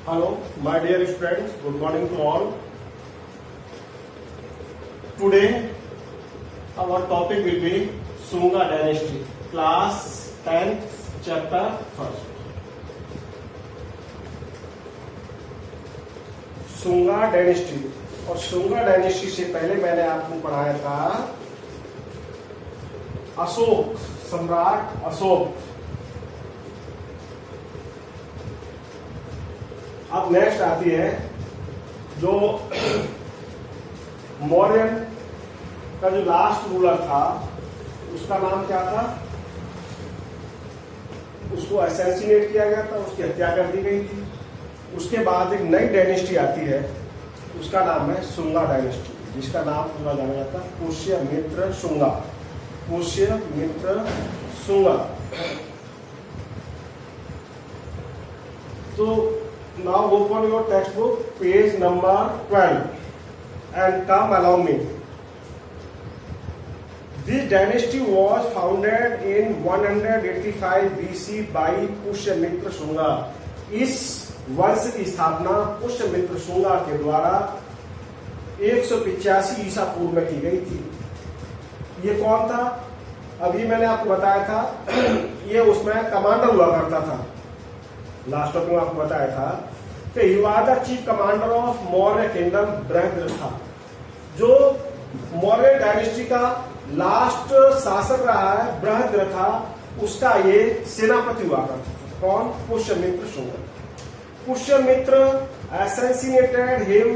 Hello, my dear students. Good morning to all. Today, our topic will be Sunga Dynasty, class 10th, chapter 1st. Sunga dynasty और Sunga dynasty से पहले मैंने आपको पढ़ाया था अशोक, सम्राट अशोक। अब नेक्स्ट आती है जो मौर्यन का जो लास्ट रूलर था उसका नाम क्या था। उसको असैसिनेट किया गया था, उसकी हत्या कर दी गई थी। उसके बाद एक नई डायनेस्टी आती है, उसका नाम है सुंगा डायनेस्टी, जिसका नाम पूरा जाना जाता है पुष्यमित्र शुंगा। पुष्यमित्र शुंगा। तो now open your textbook, page number 12 and come along me. This dynasty was founded in 185 BC by Pushyamitra Shunga. इस वंश की स्थापना पुष्यमित्र शुंगा के द्वारा 185 ईसा पूर्व में की गई थी। ये कौन था? अभी मैंने आपको बताया था ये उसमें कमांडर हुआ करता था। लास्ट टॉपिक में आपको बताया था कि he was the chief commander of Maurya kingdom Brihadratha. जो मौर्य डायनेस्टी का लास्ट शासक रहा है बृहद्रथा, उसका ये सेनापति हुआ करता था। कौन? Pushyamitra Shunga. Pushyamitra assassinated him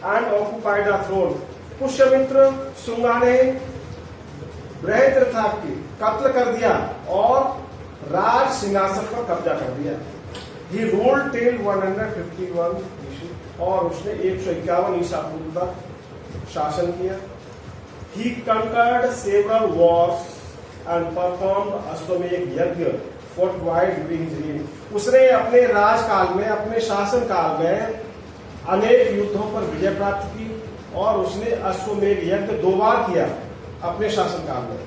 and occupied the throne. Pushyamitra Shunga ने बृहद्रथा की कत्ल कर दिया और राज सिंहासन पर कब्जा कर दिया। He ruled till 151 BC और उसने 151 ईसा पूर्व तक शासन किया। He conquered several wars and performed अश्वमेध यज्ञ fortified during his reign. उसने अपने राजकाल में, अपने शासन काल में अनेक युद्धों पर विजय प्राप्त की और उसने अश्वमेध यज्ञ 2 बार किया अपने शासन काल में।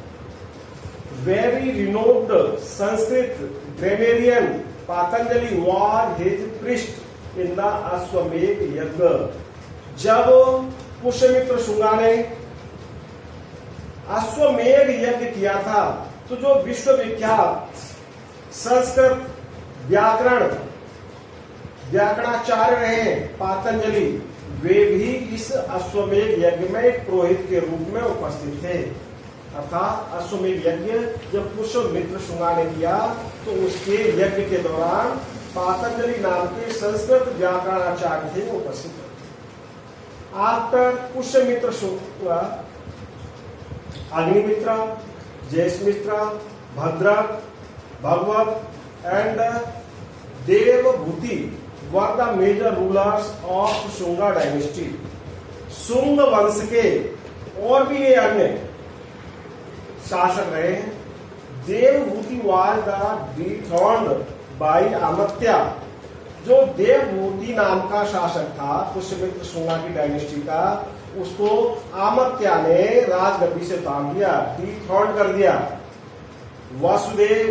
Very renowned Sanskrit grammarian Patanjali was his priest in the अश्वमेध यज्ञ। जब पुष्यमित्र शुंगा ने अश्वमेध यज्ञ किया था तो जो विश्व विख्यात संस्कृत व्याकरणाचार्य रहे पातंजलि, वे भी इस अश्वमेध यज्ञ में पुरोहित के रूप में उपस्थित थे। अर्थात अश्वमेध यज्ञ जब पुष्यमित्र शुंगा ने किया तो उसके यज्ञ के दौरान पातंजलि नाम के संस्कृत व्याकरणाचार्य थे उपस्थित। After Pushyamitra Shunga, Agnimitra, Jayasmitra, Bhadraka, Bhagavata and Devabhuti were the major rulers of Shunga dynasty. Shunga वंश के और भी ये अन्य शासक रहे हैं। Devabhuti was the dethroned by अमत्या। जो देवभूति नाम का शासक था पुष्यमित्र शुंगा की डायनेस्टी का, उसको अमत्या ने राजगद्दी से उतार दिया, डिथ्रॉन कर दिया। Vasudeva,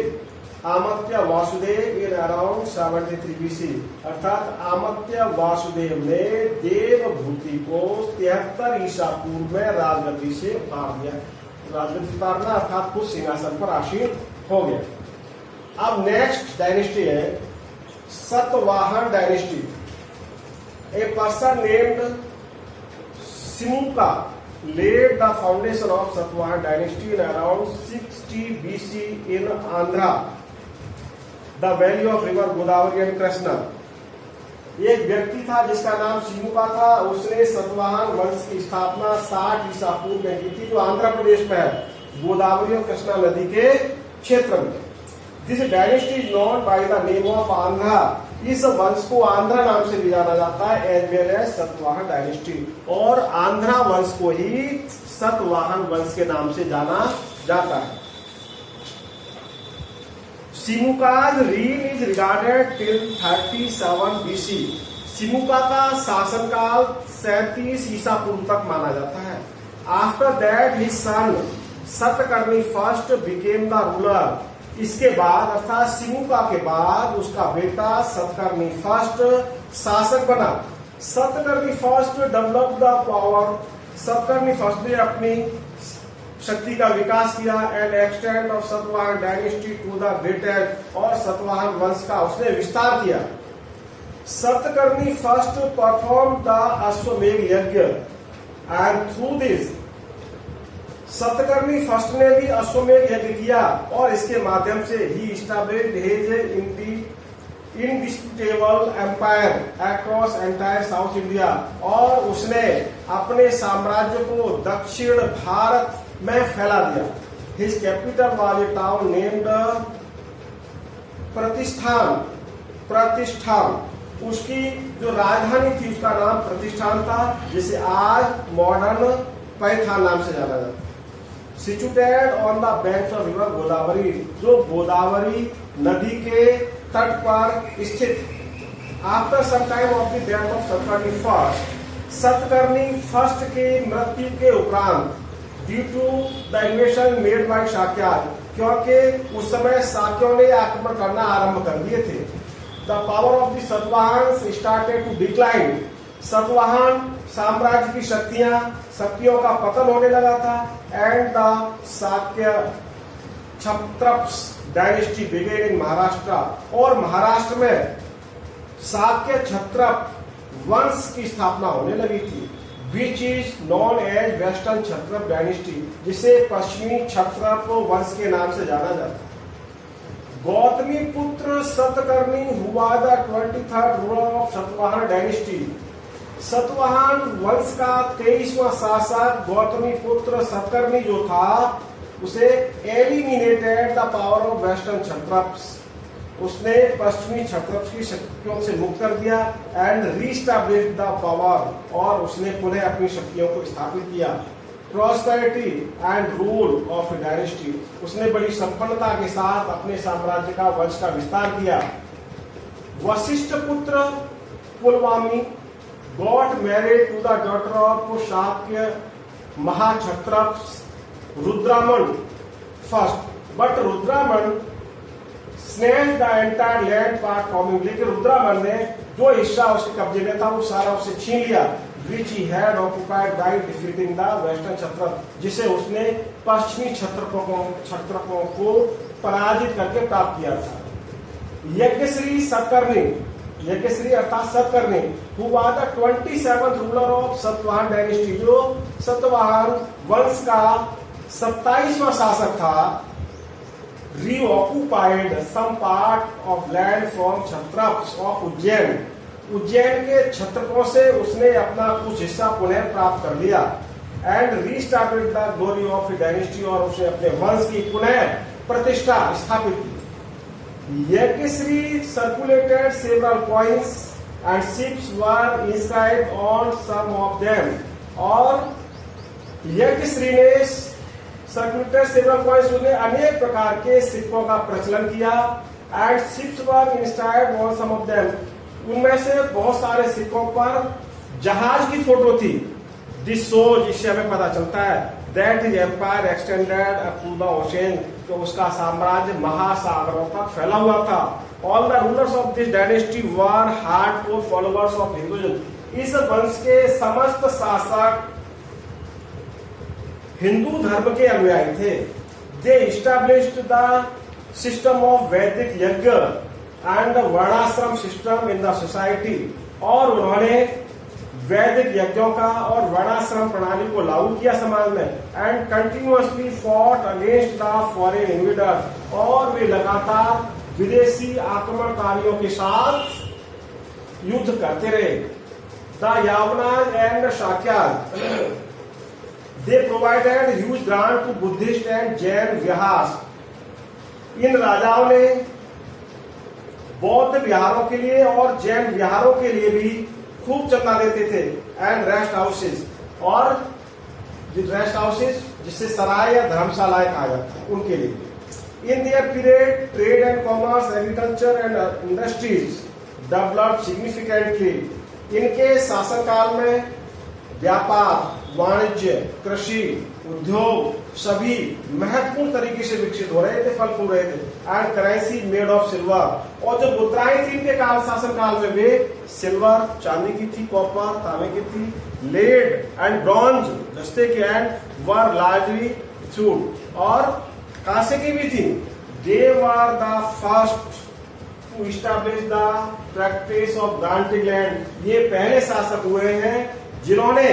Amatya Vasudeva in around 73 BC, अर्थात अमत्या वासुदेव ने देवभूति को 73 ईसा पूर्व में राजगद्दी से उतार दिया। राजगद्दी उतारना अर्थात खुद सिंहासन पर आसीन हो गया। अब नेक्स्ट डायनेस्टी है Satavahana dynasty. A person named Simuka laid the foundation of Satavahan dynasty in around 60 BC in Andhra, the valley of river Godavari and Krishna. एक व्यक्ति था जिसका नाम सिमुका था। उसने सतवाहन वंश की स्थापना 60 ईसा पूर्व में की थी, जो आंध्र प्रदेश में है, गोदावरी और कृष्णा नदी के क्षेत्र में। This dynasty is known by the name of Andhra. इस वंश को आंध्रा नाम से भी जाना जाता है, as well as Satavahana dynasty. और आंध्रा वंश को ही सतवाहन वंश के नाम से जाना जाता है। Simuka's reign is regarded till 37 BC। Simuka का शासनकाल 37 ईसा पूर्व तक माना जाता है। After that his son Satakarni first became the ruler. इसके बाद अर्थात सिमुका के बाद उसका बेटा सतकर्णी फर्स्ट शासक बना। Satakarni first develop the power, Satakarni first ने अपनी शक्ति का विकास किया and extend of Satavahana dynasty to the greatest, और सतवाहन वंश का उसने विस्तार किया। Satakarni first perform the Ashvamedha yajna and through this, Satakarni first ने भी अश्वमेध यज्ञ किया और इसके माध्यम से ही established his indisputable empire across entire South India, और उसने अपने साम्राज्य को दक्षिण भारत में फैला दिया। His capital was a town named प्रतिष्ठान, प्रतिष्ठान, उसकी जो राजधानी थी उसका नाम प्रतिष्ठान था, जिसे आज मॉडर्न पैठान नाम से जाना जाता है। Situated on the banks of river Godavari, जो गोदावरी नदी के तट पर स्थित। After some time of the death of Satakarni first, Satakarni first के मृत्यु के उपरांत, due to the invasion made by Shakya, क्योंकि उस समय शाक्यों ने आक्रमण करना आरंभ कर दिए थे। The power of the Satavahana started to decline, Satavahana साम्राज्य की शक्तियों का पतन होने लगा था। And the Shakya Kshatrapas dynasty began in Maharashtra, और महाराष्ट्र में शाक्य क्षत्रप वंश की स्थापना होने लगी थी, which is known as western Kshatrapa dynasty, जिसे पश्चिमी क्षत्रप वंश के नाम से जाना जाता है। गौतमी पुत्र सतकर्णी हुआ the 23rd ruler of Satavahana dynasty, Satavahana वंश का 23वां शासक गौतमी पुत्र सतकर्णी जो था, उसे eliminated the power of western Kshatrapas, उसने पश्चिमी क्षत्रप्स की शक्तियों से मुक्त कर दिया एंड रीस्टैब्लिश्ड द पावर, और उसने पुनः अपनी शक्तियों को स्थापित किया। Prosperity and rule of dynasty, उसने बड़ी संपन्नता के साथ अपने साम्राज्य का वंश का विस्तार किया। Vashishtha putra Pulumavi got married to the daughter of Shakya Mahakshatrapas Rudraman first, but Rudraman snatched the entire land part from, लेकिन रुद्रामन ने जो हिस्सा उसके कब्जे में था वो सारा उसे छीन लिया, which he had occupied by defeating the western क्षत्रप, जिसे उसने पश्चिमी क्षत्रपों को पराजित करके प्राप्त किया था। यज्ञश्री सतकर्णी, यज्ञश्री अर्थात Satakarni, who was the 27th ruler of Satavahana dynasty, जो सतवाहन वंश का 27वां शासक था, reoccupied some part of land from kshatraps of Ujjain, Ujjain के क्षत्रपों से उसने अपना कुछ हिस्सा पुनः प्राप्त कर लिया। And restarted the glory of dynasty, और उसने अपने वंश की पुनः प्रतिष्ठा स्थापित की। Yajnashri circulated several coins and ships were inscribed on some of them, और यज्ञश्री ने सर्कुलेटेड सेवरल कॉइन्स, उसने अनेक प्रकार के सिक्कों का प्रचलन किया। And ships were inscribed on some of them, उनमें से बहुत सारे सिक्कों पर जहाज की फोटो थी। दिस शोज, इससे हमें पता चलता है that his empire extended up to the ocean, तो उसका साम्राज्य महासागरों तक फैला हुआ था। All the rulers of this dynasty were hardcore followers of Hinduism, इस वंश के समस्त शासक हिंदू धर्म के अनुयायी थे। दे इस्टैब्लिश्ड द सिस्टम ऑफ वैदिक यज्ञ एंड वर्णाश्रम सिस्टम इन द सोसाइटी, और उन्होंने वैदिक यज्ञों का और वर्णाश्रम प्रणाली को लागू किया समाज में। And continuously fought against the foreign invaders, और वे लगातार विदेशी आक्रमणकारियों के साथ युद्ध करते रहे। The Yavanas and Shakyas, they provided huge grant to Buddhist and Jain viharas, इन राजाओं ने बौद्ध विहारों के लिए और जैन विहारों के लिए भी खूब चंदा देते थे। एंड रेस्ट हाउसेस, और रेस्ट हाउसेस जिससे सराय या धर्मशालाएं कहा जाता है, उनके लिए। In their period trade and commerce, agriculture and industries developed significantly, इनके शासनकाल में व्यापार, वाणिज्य, कृषि, उद्योग सभी महत्वपूर्ण तरीके से विकसित हो रहे थे, फल फूल रहे थे। And currency made of silver, और जो मुद्राएं थी इनके काल शासन काल में वे सिल्वर चांदी की थी, कॉपर तांबे की थी, लेड एंड ब्रॉन्ज जस्ते की, एंड वर लार्जली इशूड, और कांसे की भी थी। They were the first to establish the practice of granting land, ये पहले शासक हुए हैं जिन्होंने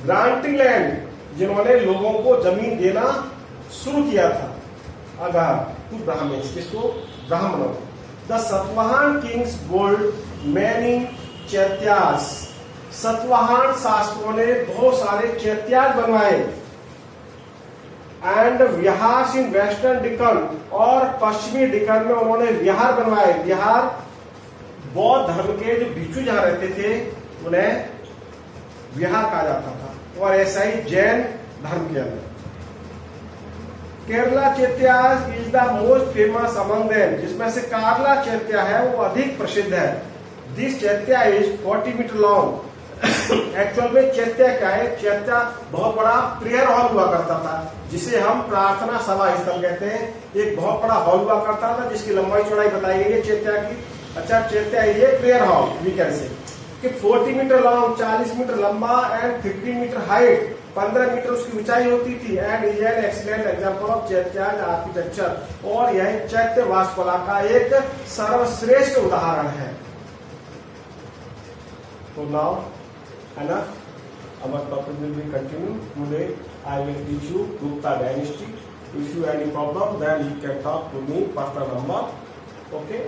ग्रांटिंग लैंड, जिन्होंने लोगों को जमीन देना शुरू किया था। अगर टू ब्राह्मण्स, किसको? ब्राह्मणों। The Satavahana kings build many chaityas, Satavahana शासकों ने बहुत सारे चैत्यास बनवाए। And vihara in western Deccan, और पश्चिमी डिकन में उन्होंने विहार बनवाए। विहार बौद्ध धर्म के जो भिक्षु जहां रहते थे उन्हें विहार कहा जाता था, और ऐसा ही जैन धर्म के अंदर। Karla chaityas is the most famous among them, जिसमें से केरला चैत्या है वो अधिक प्रसिद्ध है। This chaitya is 40 metre long. Actual में चैत्या क्या है? चैत्या बहुत बड़ा प्रेयर हॉल हुआ करता था, जिसे हम प्रार्थना सभा स्थल कहते हैं। एक बहुत बड़ा हॉल हुआ करता था जिसकी लंबाई चौड़ाई बताई गई है चैत्या की। अच्छा, चैत्या ये prayer hall we can say कि 40 मीटर लॉन्ग, 40 मीटर लंबा, एंड 15 मीटर हाइट, 15 मीटर उसकी ऊंचाई होती थी। And is an excellent example of chaityas architecture, और यह चैत्य वास्तुकला का एक सर्वश्रेष्ठ उदाहरण है। तो now enough, our topic will be continued. Today I will teach you Gupta dynasty. If you have any problem, then you can talk to me personal number. Okay.